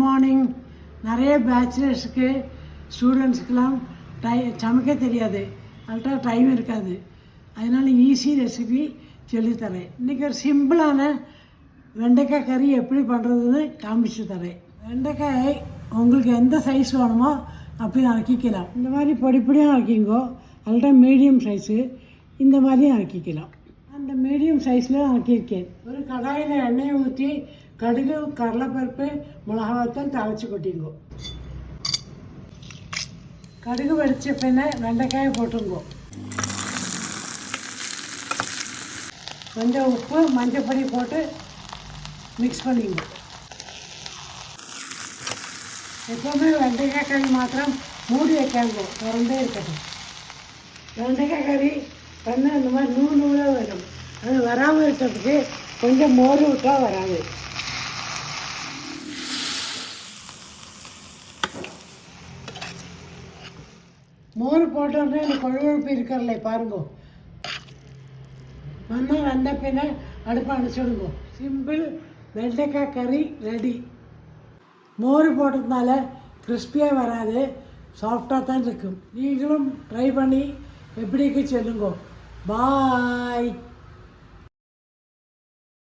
Morning. நிறைய பேச்சுலர்ஸுக்கு ஸ்டூடெண்ட்ஸுக்கெல்லாம் சமைக்க தெரியாது, அதுக்கிட்ட டைம் இருக்காது. அதனால் ஈஸி ரெசிபி சொல்லித்தரேன். இன்றைக்கி ஒரு சிம்பிளான வெண்டைக்காய் கறி எப்படி பண்ணுறதுன்னு காமிச்சு தரேன். வெண்டைக்காய் உங்களுக்கு எந்த சைஸ் வேணுமோ அப்படி நறுக்கிக்கலாம். இந்த மாதிரி பொடி பொடியாக நறுக்கிங்கோ, அதுக்கிட்ட மீடியம் சைஸு இந்த மாதிரியும் நறுக்கிக்கலாம். அந்த மீடியம் சைஸில் நறுக்கியிருக்கேன். ஒரு கடாயில் எண்ணெயை ஊற்றி கடுகு, கடலைப்பருப்பு, மிளகாத்தூள் தாளித்து கொட்டிங்கோ. கடுகு வெடித்த பின்ன வெண்டைக்காயை போட்டுங்கோ. கொஞ்சம் உப்பு, மஞ்சப்பொடி போட்டு மிக்ஸ் பண்ணிங்க. எப்போவுமே வெண்டைக்காய் கறி மாத்திரம் மூடி வைக்காங்கோ, திறந்தே இருக்கட்டும். வெண்டைக்காய் கறி பண்ண இந்த மாதிரி நூலாக வரும். அது வராமல் இருக்கிறதுக்கு கொஞ்சம் மோர் விட்டால் வராது. மோர் போட்டோன்னே இந்த கொழுப்பு இருக்கிறல பாருங்கோ. நல்லா வெந்த பின்ன அடுப்பை அணைச்சிடுங்கோ. சிம்பிள் வெண்டைக்காய் கறி ரெடி. மோர் போட்டதுனால கிறிஸ்பியாக வராது, சாஃப்டாக தான் இருக்கும். நீங்களும் ட்ரை பண்ணி எப்படிக்கு சொல்லுங்கோ. பாய்.